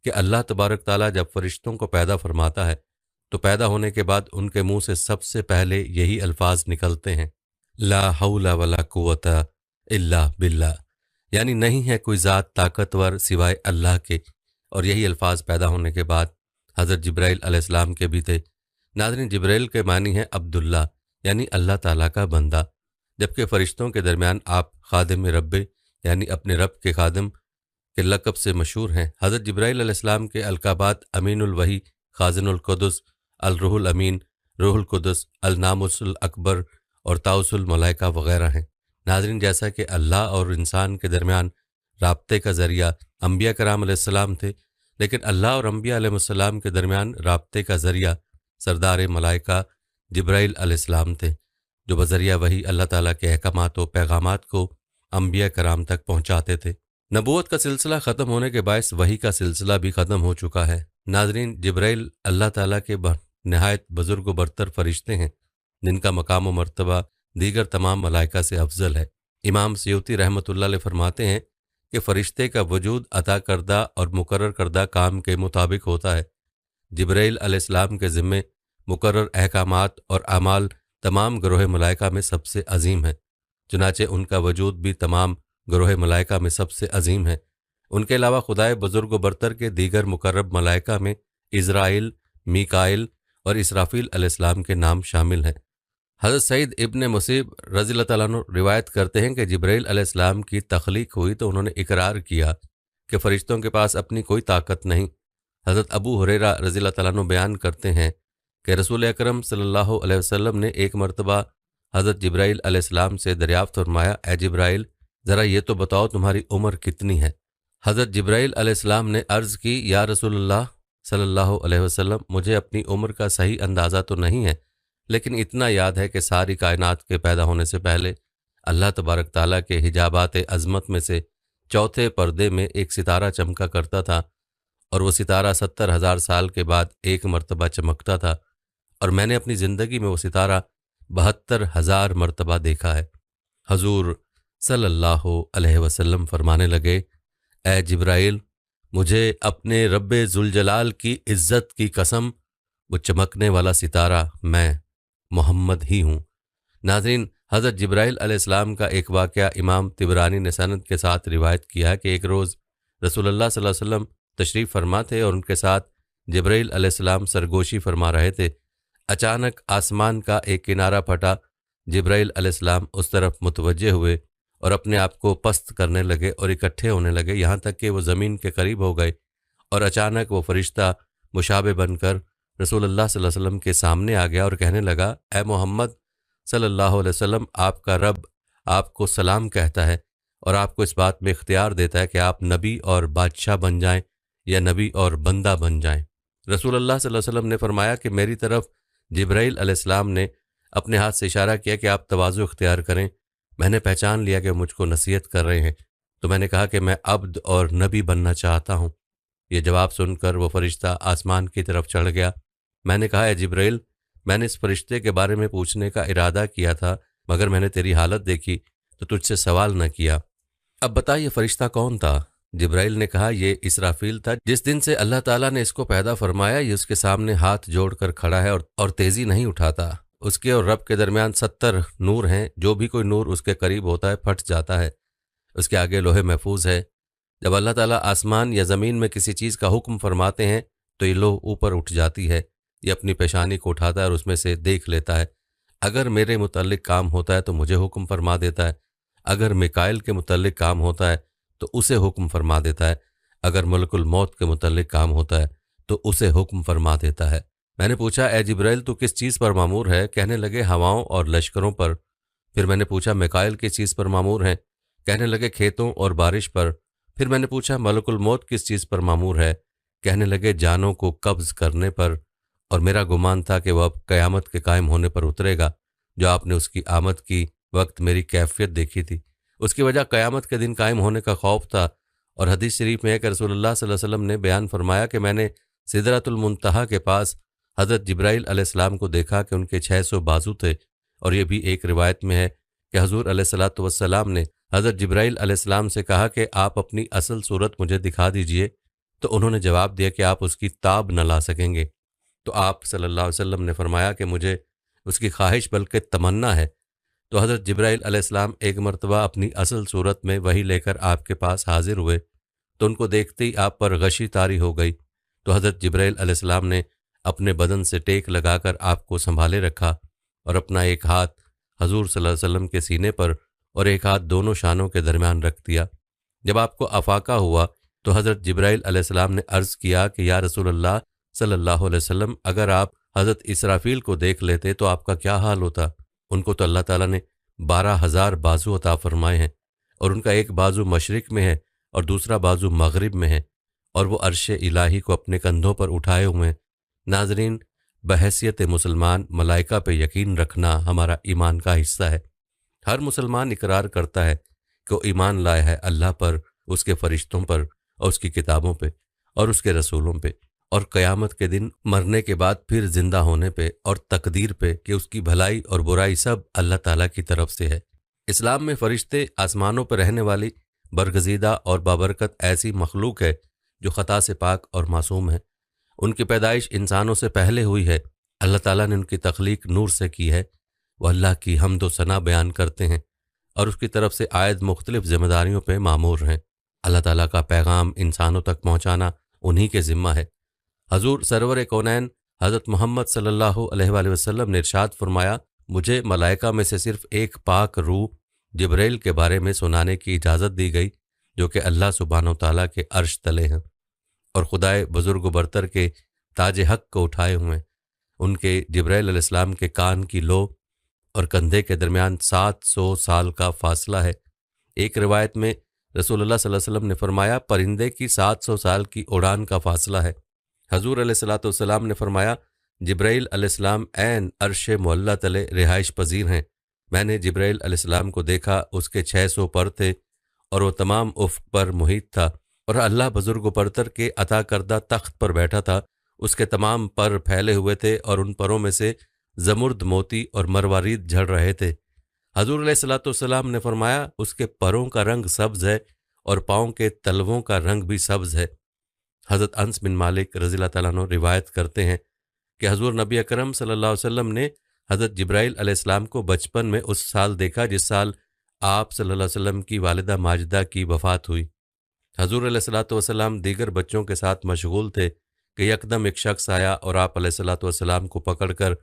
کہ اللہ تبارک تعالیٰ جب فرشتوں کو پیدا فرماتا ہے تو پیدا ہونے کے بعد ان کے منہ سے سب سے پہلے یہی الفاظ نکلتے ہیں، لا حول ولا قوت الا باللہ، یعنی نہیں ہے کوئی ذات طاقتور سوائے اللہ کے، اور یہی الفاظ پیدا ہونے کے بعد حضرت جبرائیل علیہ السلام کے بھی تھے۔ ناظرین، جبرائیل کے معنی ہے عبداللہ، یعنی اللہ تعالیٰ کا بندہ، جبکہ فرشتوں کے درمیان آپ خادم رب، یعنی اپنے رب کے خادم کے لقب سے مشہور ہیں۔ حضرت جبرائیل علیہ السلام کے القابات امین الوحی، خازن القدس، الروح الامین، روح القدس، الناموس الاکبر اور طاؤس الملائکہ وغیرہ ہیں۔ ناظرین، جیسا کہ اللہ اور انسان کے درمیان رابطے کا ذریعہ انبیاء کرام علیہ السلام تھے، لیکن اللہ اور انبیاء علیہ السلام کے درمیان رابطے کا ذریعہ سردار ملائکہ جبرائیل علیہ السلام تھے، جو بذریعہ وحی اللہ تعالیٰ کے احکامات و پیغامات کو انبیاء کرام تک پہنچاتے تھے۔ نبوت کا سلسلہ ختم ہونے کے باعث وحی کا سلسلہ بھی ختم ہو چکا ہے۔ ناظرین، جبرائیل اللہ تعالیٰ کے نہایت بزرگ و برتر فرشتے ہیں، جن کا مقام و مرتبہ دیگر تمام ملائکہ سے افضل ہے۔ امام سیوطی رحمۃ اللہ علیہ فرماتے ہیں کہ فرشتے کا وجود عطا کردہ اور مقرر کردہ کام کے مطابق ہوتا ہے۔ جبرائیل علیہ السلام کے ذمے مقرر احکامات اور اعمال تمام گروہ ملائکہ میں سب سے عظیم ہے، چنانچہ ان کا وجود بھی تمام گروہ ملائکہ میں سب سے عظیم ہے۔ ان کے علاوہ خدائے بزرگ و برتر کے دیگر مقرب ملائکہ میں عزرائیل، میکائیل اور اسرافیل علیہ السلام کے نام شامل ہیں۔ حضرت سعید ابن مسیب رضی اللہ تعالیٰ عنہ روایت کرتے ہیں کہ جبرائیل علیہ السلام کی تخلیق ہوئی تو انہوں نے اقرار کیا کہ فرشتوں کے پاس اپنی کوئی طاقت نہیں۔ حضرت ابو ہریرہ رضی اللہ تعالیٰ عنہ بیان کرتے ہیں کہ رسول اکرم صلی اللہ علیہ وسلم نے ایک مرتبہ حضرت جبرائیل علیہ السلام سے دریافت فرمایا، اے جبرائیل، ذرا یہ تو بتاؤ تمہاری عمر کتنی ہے؟ حضرت جبرائیل علیہ السلام نے عرض کی، یا رسول اللہ صلی اللہ علیہ وسلم، مجھے اپنی عمر کا صحیح اندازہ تو نہیں ہے، لیکن اتنا یاد ہے کہ ساری کائنات کے پیدا ہونے سے پہلے اللہ تبارک تعالیٰ کے حجابات عظمت میں سے چوتھے پردے میں ایک ستارہ چمکا کرتا تھا، اور وہ ستارہ 70,000 سال کے بعد ایک مرتبہ چمکتا تھا، اور میں نے اپنی زندگی میں وہ ستارہ 72,000 مرتبہ دیکھا ہے۔ حضور صلی اللہ علیہ وسلم فرمانے لگے، اے جبرائیل، مجھے اپنے رب ذوالجلال کی عزت کی قسم، وہ چمکنے والا ستارہ میں محمد ہی ہوں۔ ناظرین، حضرت جبرائیل علیہ السلام کا ایک واقعہ امام طبرانی نے سند کے ساتھ روایت کیا ہے کہ ایک روز رسول اللہ صلی اللہ علیہ وسلم تشریف فرما تھے اور ان کے ساتھ جبرائیل علیہ السلام سرگوشی فرما رہے تھے۔ اچانک آسمان کا ایک کنارہ پھٹا، جبرائیل علیہ السلام اس طرف متوجہ ہوئے اور اپنے آپ کو پست کرنے لگے اور اکٹھے ہونے لگے، یہاں تک کہ وہ زمین کے قریب ہو گئے، اور اچانک وہ فرشتہ مشابہ بن کر رسول اللہ صلی اللہ علیہ وسلم کے سامنے آ گیا اور کہنے لگا، اے محمد صلی اللہ علیہ وسلم، آپ کا رب آپ کو سلام کہتا ہے اور آپ کو اس بات میں اختیار دیتا ہے کہ آپ نبی اور بادشاہ بن جائیں یا نبی اور بندہ بن جائیں۔ رسول اللہ صلی اللہ علیہ وسلم نے فرمایا کہ میری طرف جبرائیل علیہ السلام نے اپنے ہاتھ سے اشارہ کیا کہ آپ تواضع اختیار کریں۔ میں نے پہچان لیا کہ مجھ کو نصیحت کر رہے ہیں، تو میں نے کہا کہ میں عبد اور نبی بننا چاہتا ہوں۔ یہ جواب سن کر وہ فرشتہ آسمان کی طرف چڑھ گیا۔ میں نے کہا، اے جبرائیل، میں نے اس فرشتے کے بارے میں پوچھنے کا ارادہ کیا تھا، مگر میں نے تیری حالت دیکھی تو تجھ سے سوال نہ کیا۔ اب بتا یہ فرشتہ کون تھا؟ جبرائیل نے کہا، یہ اسرافیل تھا۔ جس دن سے اللہ تعالیٰ نے اس کو پیدا فرمایا، یہ اس کے سامنے ہاتھ جوڑ کر کھڑا ہے اور تیزی نہیں اٹھاتا۔ اس کے اور رب کے درمیان 70 نور ہیں، جو بھی کوئی نور اس کے قریب ہوتا ہے پھٹ جاتا ہے۔ اس کے آگے لوح محفوظ ہے۔ جب اللہ تعالیٰ آسمان یا زمین میں کسی چیز کا حکم فرماتے ہیں تو یہ لوح اوپر اٹھ جاتی ہے، یہ اپنی پیشانی کو اٹھاتا ہے اور اس میں سے دیکھ لیتا ہے۔ اگر میرے متعلق کام ہوتا ہے تو مجھے حکم فرما دیتا ہے، اگر میکائیل کے متعلق کام ہوتا ہے تو اسے حکم فرما دیتا ہے، اگر ملک الموت کے متعلق کام ہوتا ہے تو اسے حکم فرما دیتا ہے۔ میں نے پوچھا، اے جبرائیل، تو کس چیز پر مامور ہے؟ کہنے لگے، ہواؤں اور لشکروں پر۔ پھر میں نے پوچھا، میکائیل کس چیز پر مامور ہیں؟ کہنے لگے، کھیتوں اور بارش پر۔ پھر میں نے پوچھا، ملک الموت کس چیز پر مامور ہے؟ کہنے لگے، جانوں کو قبض کرنے پر۔ اور میرا گمان تھا کہ وہ اب قیامت کے قائم ہونے پر اترے گا، جو آپ نے اس کی آمد کی وقت میری کیفیت دیکھی تھی۔ اس کی وجہ قیامت کے دن قائم ہونے کا خوف تھا، اور حدیث شریف میں ہے کہ رسول اللہ صلی اللہ علیہ وسلم نے بیان فرمایا کہ میں نے سدرۃ المنتہا کے پاس حضرت جبرائیل علیہ السلام کو دیکھا کہ ان کے 600 بازو تھے، اور یہ بھی ایک روایت میں ہے کہ حضور علیہ الصلوۃ والسلام نے حضرت جبرائیل علیہ السلام سے کہا کہ آپ اپنی اصل صورت مجھے دکھا دیجئے۔ تو انہوں نے جواب دیا کہ آپ اس کی تاب نہ لا سکیں گے۔ تو آپ صلی اللہ علیہ وسلم نے فرمایا کہ مجھے اس کی خواہش بلکہ تمنا ہے۔ تو حضرت جبرائیل علیہ السلام ایک مرتبہ اپنی اصل صورت میں وحی لے کر آپ کے پاس حاضر ہوئے، تو ان کو دیکھتے ہی آپ پر غشی طاری ہو گئی۔ تو حضرت جبرائیل علیہ السلام نے اپنے بدن سے ٹیک لگا کر آپ کو سنبھالے رکھا اور اپنا ایک ہاتھ حضور صلی اللہ علیہ وسلم کے سینے پر اور ایک ہاتھ دونوں شانوں کے درمیان رکھ دیا۔ جب آپ کو افاقہ ہوا تو حضرت جبرائیل علیہ السلام نے عرض کیا کہ یا رسول اللہ صلی اللہ علیہ وسلم، اگر آپ حضرت اسرافیل کو دیکھ لیتے تو آپ کا کیا حال ہوتا؟ ان کو تو اللہ تعالیٰ نے 12,000 بازو عطا فرمائے ہیں، اور ان کا ایک بازو مشرق میں ہے اور دوسرا بازو مغرب میں ہے، اور وہ عرش الہی کو اپنے کندھوں پر اٹھائے ہوئے ہیں۔ ناظرین، بحیثیت مسلمان ملائکہ پہ یقین رکھنا ہمارا ایمان کا حصہ ہے۔ ہر مسلمان اقرار کرتا ہے کہ وہ ایمان لایا ہے اللہ پر، اس کے فرشتوں پر اور اس کی کتابوں پہ اور اس کے رسولوں پہ، اور قیامت کے دن مرنے کے بعد پھر زندہ ہونے پہ اور تقدیر پہ کہ اس کی بھلائی اور برائی سب اللہ تعالیٰ کی طرف سے ہے۔ اسلام میں فرشتے آسمانوں پر رہنے والی برگزیدہ اور بابرکت ایسی مخلوق ہے جو خطا سے پاک اور معصوم ہے۔ ان کی پیدائش انسانوں سے پہلے ہوئی ہے۔ اللہ تعالیٰ نے ان کی تخلیق نور سے کی ہے۔ وہ اللہ کی حمد و ثنا بیان کرتے ہیں اور اس کی طرف سے عائد مختلف ذمہ داریوں پہ مامور ہیں۔ اللہ تعالیٰ کا پیغام انسانوں تک پہنچانا انہی کے ذمہ ہے۔ حضور سرور کونین حضرت محمد صلی اللہ علیہ وآلہ وسلم نے ارشاد فرمایا، مجھے ملائکہ میں سے صرف ایک پاک روح جبرائیل کے بارے میں سنانے کی اجازت دی گئی، جو کہ اللہ سبحانہ و تعالیٰ کے عرش تلے ہیں اور خدائے بزرگ و برتر کے تاج حق کو اٹھائے ہوئے ہیں۔ ان کے جبرائیل علیہ السلام کے کان کی لو اور کندھے کے درمیان 700 سال کا فاصلہ ہے۔ ایک روایت میں رسول اللہ صلی اللہ علیہ وسلم نے فرمایا، پرندے کی 700 سال کی اڑان کا فاصلہ ہے۔ حضور علیہ الصلوۃ والسلام نے فرمایا، جبرائیل علیہ السلام عین عرش معلیٰ تلے رہائش پذیر ہیں۔ میں نے جبرائیل علیہ السلام کو دیکھا، اس کے 600 پر تھے اور وہ تمام افق پر محیط تھا، اور اللہ بزرگ و برتر کے عطا کردہ تخت پر بیٹھا تھا۔ اس کے تمام پر پھیلے ہوئے تھے اور ان پروں میں سے زمرد موتی اور مروارید جھڑ رہے تھے۔ حضور علیہ الصلوۃ والسلام نے فرمایا، اس کے پروں کا رنگ سبز ہے اور پاؤں کے تلووں کا رنگ بھی سبز ہے۔ حضرت انس بن مالک رضی اللہ تعالیٰ عنہ روایت کرتے ہیں کہ حضور نبی اکرم صلی اللہ علیہ وسلم نے حضرت جبرائیل علیہ السلام کو بچپن میں اس سال دیکھا جس سال آپ صلی اللہ علیہ وسلم کی والدہ ماجدہ کی وفات ہوئی۔ حضور علیہ الصلوۃ والسلام دیگر بچوں کے ساتھ مشغول تھے کہ یکدم ایک شخص آیا اور آپ علیہ الصلوۃ والسلام کو پکڑ کر